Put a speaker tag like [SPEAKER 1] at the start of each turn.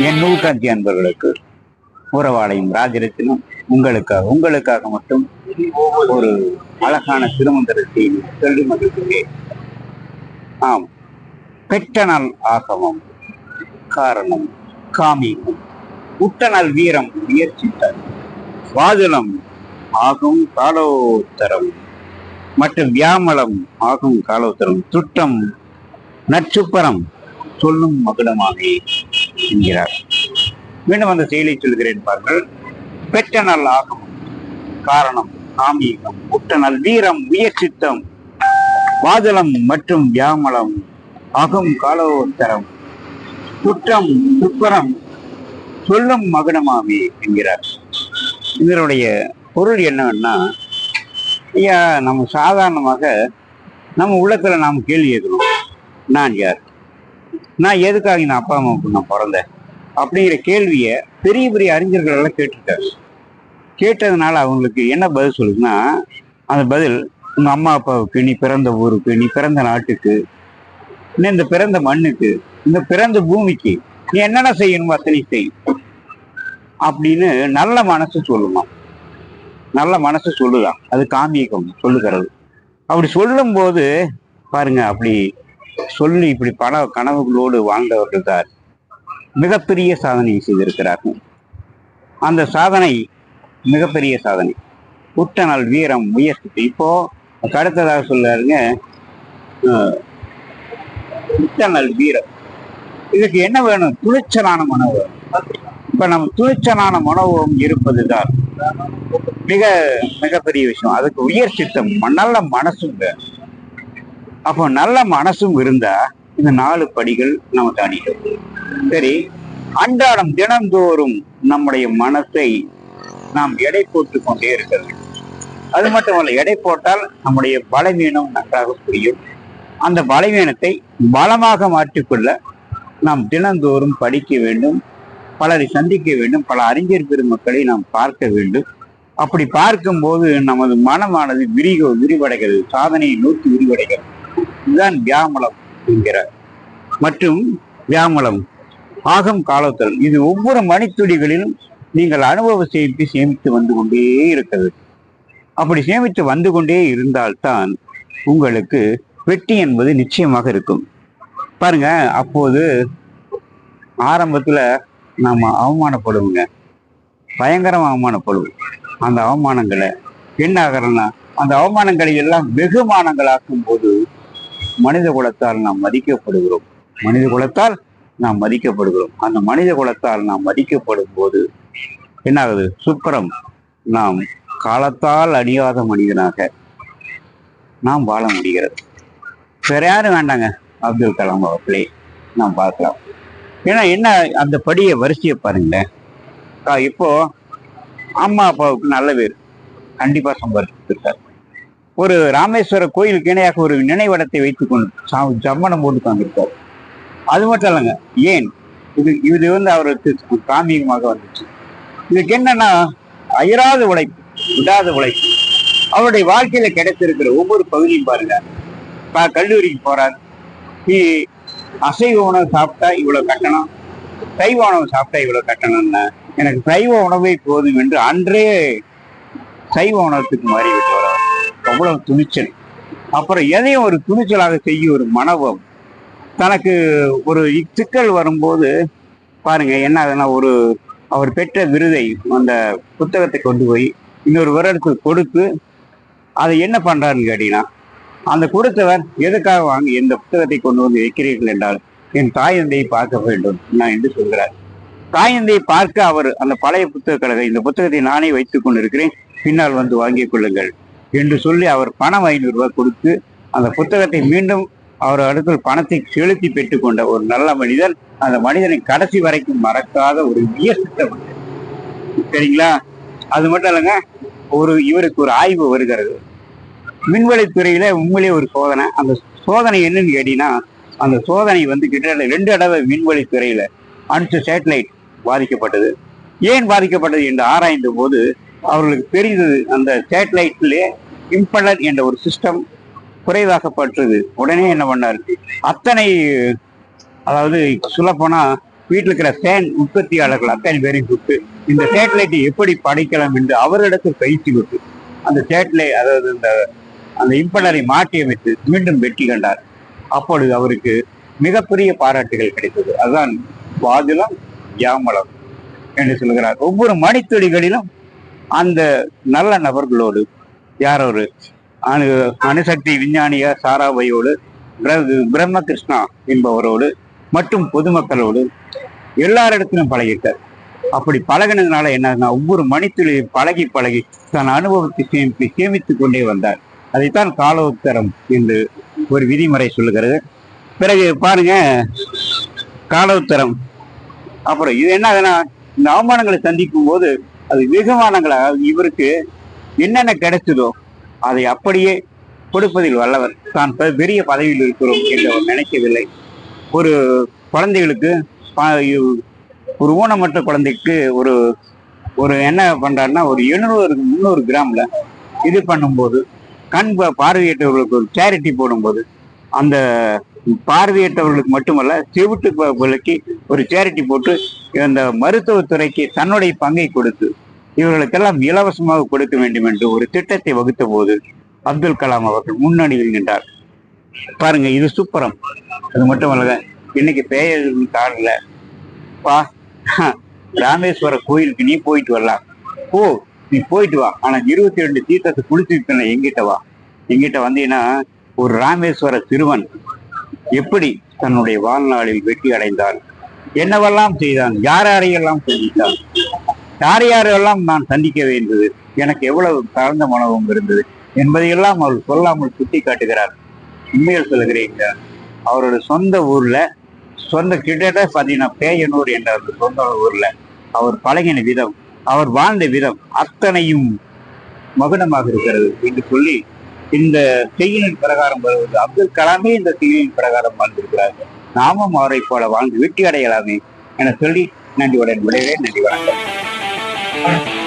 [SPEAKER 1] என் நூற்றாட்சி அன்பர்களுக்கு உறவாடையும் ராஜரத்தினம் உங்களுக்காக மட்டும் ஒரு அழகான திருமந்திரத்தை சொல்லி மகிழ்கிறேன். ஆம், பெற்றனால் ஆகமம் காரணம் காமியம், உட்டனால் வீரம் முயற்சித்தல், வாதுலம் ஆகும் காலோத்தரம் மற்றும் வியாமலம் ஆகும் காலோத்தரம், துட்டம் நச்சுப்பரம் சொல்லும் மகுடமாகவே என்கிறார். மீண்டும் அந்த செயலை சொல்கிறேன் பாருங்கள். பெற்ற நல் ஆகும் காரணம் காமீகம், உட்ட நல் வீரம் முயற்சித்தம், வாதலம் மற்றும் வியாமலம் ஆகும் காலோத்தரம், குற்றம் துப்பரம் சொல்லும் மகுடமாவே என்கிறார். இதனுடைய பொருள் என்னன்னா, ஐயா, நம்ம சாதாரணமாக நம்ம உள்ளத்துல நாம் கேள்வி கேட்கணும். நான் யார்? நான் எதுக்காக என் அப்பா அம்மாவுக்கு நான் பிறந்தேன்? அப்படிங்கிற கேள்வியை பெரிய பெரிய அறிஞர்கள் எல்லாம் கேட்டுருக்காரு. கேட்டதுனால அவங்களுக்கு என்ன பதில் சொல்லுதுன்னா, அந்த பதில் உங்க அம்மா அப்பாவுக்கு, நீ பிறந்த ஊருக்கு, நீ பிறந்த நாட்டுக்கு, இன்னும் இந்த பிறந்த மண்ணுக்கு, இந்த பிறந்த பூமிக்கு நீ என்னென்ன செய்யணுமோ அத்தனை செய் அப்படின்னு நல்ல மனசு சொல்லுமா. நல்ல மனசு சொல்லுதான், அது காமியகம் சொல்லுகிறது. அப்படி சொல்லும் போது பாருங்க, அப்படி சொல்லி இப்படி பல கனவுகளோடு வாழ்ந்தவர்கள் தான் மிகப்பெரிய சாதனை செய்திருக்கிறார்கள். அந்த சாதனை மிகப்பெரிய சாதனை. உட்டனால் வீரம் முயற்சி. இப்போ அடுத்ததாக சொல்லாருங்க, உட்டனால் வீரம். இதுக்கு என்ன வேணும்? துணிச்சலான மனோபம். இப்ப நம்ம துணிச்சலான மனோபம் இருப்பதுதான் மிகப்பெரிய விஷயம். அதுக்கு உயர் சித்தம், நல்ல மனசும் வேணும். அப்போ நல்ல மனசும் இருந்தா இந்த 4 படிகள் நம்ம தாண்டிட்டோம். சரி, அன்றாடம் தினந்தோறும் நம்முடைய மனசை நாம் எடை போட்டு கொண்டே இருக்கிறது. அது மட்டுமல்ல, எடை போட்டால் நம்முடைய பலவீனம் நன்றாக புரியும். அந்த பலவீனத்தை பலமாக மாற்றிக்கொள்ள நாம் தினந்தோறும் படிக்க வேண்டும், பலரை சந்திக்க வேண்டும், பல அறிஞர் பெருமக்களை நாம் பார்க்க வேண்டும். அப்படி பார்க்கும்போது நமது மனமானது விரிவடைகிறது, சாதனையை நோக்கி விரிவடைகிறது. இதுதான் வியாமலம் என்கிறார். மற்றும் வியாமலம் ஆகம் காலத்தல். இது ஒவ்வொரு மணித்துளிகளிலும் நீங்கள் அனுபவ சேமித்து வந்து கொண்டே இருக்கிறது. அப்படி சேமித்து வந்து கொண்டே இருந்தால்தான் உங்களுக்கு வெற்றி என்பது நிச்சயமாக இருக்கும். பாருங்க, அப்போது ஆரம்பத்துல நாம அவமானப்படுவோங்க, பயங்கரமா அவமானப்படுவோம். அந்த அவமானங்களை என்ன ஆகிறோம்னா, அந்த அவமானங்களை எல்லாம் வெகுமானங்களாக்கும் போது மனித குலத்தால் நாம் மதிக்கப்படுகிறோம். மனித குலத்தால் நாம் மதிக்கப்படுகிறோம். அந்த மனித குலத்தால் நாம் மதிக்கப்படும் போது என்ன ஆகுது? சுப்பரம், நாம் காலத்தால் அழியாத மனிதனாக நாம் வாழ முடிகிறது. வேற யாரும் வேண்டாங்க, அப்துல் கலாம் அவர்களே நாம் பார்க்கலாம். ஏன்னா என்ன, அந்த படியை வரிசையை பாருங்களேன். இப்போ அம்மா அப்பாவுக்கு நல்ல பேர் கண்டிப்பா சம்பாதிச்சிருக்காரு. ஒரு ராமேஸ்வர கோயிலுக்கு இணையாக ஒரு நினைவிடத்தை வைத்துக் கொண்டு சம்மணம் போட்டு தந்திருக்காரு. அது மட்டும் இல்லைங்க, ஏன் இது அவருக்கு காமியமாக வந்துச்சு. இதுக்கு என்னன்னா, அயராத உழைப்பு, விடாத உழைப்பு. அவருடைய வாழ்க்கையில கிடைத்திருக்கிற ஒவ்வொரு பகுதியும் பாருங்க. கல்லூரிக்கு போறார், அசைவ உணவு சாப்பிட்டா இவ்வளவு கட்டணம், சைவ உணவு சாப்பிட்டா இவ்வளவு கட்டணம்னா, எனக்கு சைவ உணவே போதும் என்று அன்றே சைவ உணவத்துக்கு மாறிவிட்டு வர அவ்வளவு துணிச்சல். அப்புறம் எதையும் ஒரு துணிச்சலாக செய்ய ஒரு மனோபம். தனக்கு ஒரு சிக்கல் வரும்போது பாருங்க என்ன ஆகுதுன்னா, அவர் பெற்ற விருதை, அந்த புத்தகத்தை கொண்டு போய் இன்னொரு வருடத்துக்கு கொடுத்து அதை என்ன பண்றாருன்னு கேட்டீங்கன்னா, அந்த கொடுத்தவர் எதுக்காக வாங்கி எந்த புத்தகத்தை கொண்டு வந்து வைக்கிறீர்கள் என்றால், என் தாய் தந்தையை பார்க்க வேண்டும் நான் என்று சொல்கிறார். தாய் தந்தையை பார்க்க அவர் அந்த பழைய புத்தக கழகம், இந்த புத்தகத்தை நானே வைத்துக் கொண்டிருக்கிறேன், பின்னால் வந்து வாங்கிக் கொள்ளுங்கள் என்று சொல்லி அவர் பணம் 500 ரூபாய் கொடுத்து அந்த புத்தகத்தை மீண்டும் அவர் அடுத்த பணத்தை செலுத்தி பெற்றுக்கொண்ட ஒரு நல்ல மனிதன். அந்த மனிதனை கடைசி வரைக்கும் மறக்காத ஒரு வியசித்த சரிங்களா. அது மட்டும் இல்லைங்க, இவருக்கு ஒரு ஆய்வு வருகிறது விண்வெளித்துறையில. உண்மையிலே ஒரு சோதனை. அந்த சோதனை என்னன்னு கேட்டீங்கன்னா, அந்த சோதனை கிட்டத்தட்ட 2 தடவை விண்வெளித்துறையில அனுப்பிச்ச சேட்டலைட் பாதிக்கப்பட்டது. ஏன் பாதிக்கப்பட்டது என்று ஆராய்ந்த போது அவர்களுக்கு தெரிந்தது, அந்த சேட்டலைட்லே இம்பலர் என்ற ஒரு சிஸ்டம் குறைவாகப்பட்டது. உடனே என்ன பண்ணாரு, அத்தனை, அதாவது சொல்லப்போனா வீட்டில் இருக்கிற ஃபேன் உற்பத்தியாளர்கள் அத்தனை பேரையும் கூப்பிட்டு இந்த சேட்டலைட்டை எப்படி படைக்கலாம் என்று அவரிடத்தில் பயிற்சி கொடுத்து அந்த சேட்டலைட், அதாவது அந்த இம்பலரை மாற்றி அமைத்து மீண்டும் வெற்றி கண்டார். அப்பொழுது அவருக்கு மிகப்பெரிய பாராட்டுகள் கிடைத்தது. அதுதான் வாதிலம் யாமலம் என்று சொல்கிறார். ஒவ்வொரு மணித்துளிகளிலும் அந்த நல்ல நபர்களோடு, யார் ஒரு அணுசக்தி விஞ்ஞானிய சாராபாயோடு, பிரம்மகிருஷ்ணா என்பவரோடு மற்றும் பொதுமக்களோடு எல்லாரிடத்திலும் பழகிட்டார். அப்படி பழகினதுனால என்ன, ஒவ்வொரு மணித்துளி பழகி பழகி தன் அனுபவத்தை சேமித்துக் கொண்டே வந்தார். அதைத்தான் காலோத்தரம் என்று ஒரு விதிமுறை சொல்லுகிறது. பிறகு பாருங்க, காலோத்தரம் அப்புறம் இது என்ன ஆகுதுன்னா, இந்த அவமானங்களை சந்திக்கும் போது அது வெகுமானங்களாக இவருக்கு என்னென்ன கிடைச்சதோ அதை அப்படியே கொடுப்பதில் வல்லவர். தான் பெரிய பதவியில் இருக்கிறோம் என்று அவர் நினைக்கவில்லை. ஒரு குழந்தைகளுக்கு, ஒரு ஊனமற்ற குழந்தைக்கு ஒரு ஒரு என்ன பண்றாருன்னா, ஒரு 700-300 கிராம்ல இது பண்ணும்போது, கண் பார்வையற்றவர்களுக்கு ஒரு சேரிட்டி போடும்போது, அந்த பார்வையற்றவர்களுக்கு மட்டுமல்ல செவிட்டு விலக்கி ஒரு சேரிட்டி போட்டு இந்த மருத்துவத்துறைக்கு தன்னுடைய பங்கை கொடுத்து இவர்களுக்கெல்லாம் இலவசமாக கொடுக்க வேண்டும் என்று ஒரு திட்டத்தை வகுத்த போது அப்துல் கலாம் அவர்கள் முன்னணியில் நின்றார். பாருங்க, இது சூப்பரம். அது மட்டும் இல்ல, இன்னைக்கு பேய காலில் பா ராமேஸ்வர கோயிலுக்கு நீ போயிட்டு வரலாம், ஓ நீ போயிட்டு வா, ஆனா 22 தீர்த்தத்தை குளிச்சுக்கிட்ட எங்கிட்ட வா. எங்கிட்ட வந்தீங்கன்னா ஒரு ராமேஸ்வர சிறுவன் எப்படி தன்னுடைய வாழ்நாளில் வெற்றி அடைந்தான், என்னவெல்லாம் செய்தான், யாரையெல்லாம் சந்தித்தான், யாரையெல்லாம் நான் சந்திக்க வேண்டியது, எனக்கு எவ்வளவு தாழ்ந்த மனவும் இருந்தது என்பதையெல்லாம் அவர் சொல்லாமல் சுட்டி காட்டுகிறார். உண்மையில் சொல்லுகிறீங்க, அவரோட சொந்த ஊர்ல, சொந்த கிட்டத்தட்ட பார்த்தீங்கன்னா பேயனூர் என்ற அந்த சொந்த ஊர்ல அவர் பழகின விதம், அவர் வாழ்ந்த விதம் அத்தனையும் மகுனமாக இருக்கிறது என்று சொல்லி இந்த செய்தியின் பிரகாரம் வருவது, அப்துல் கலாமே இந்த செய்தியின் பிரகாரம் வாழ்ந்திருக்கிறார், நாமும் அவரை போல வாழ்ந்து வெற்றி அடையலாமே என சொல்லி நன்றியுடன் விடைகிறேன். நன்றி, வணக்கம்.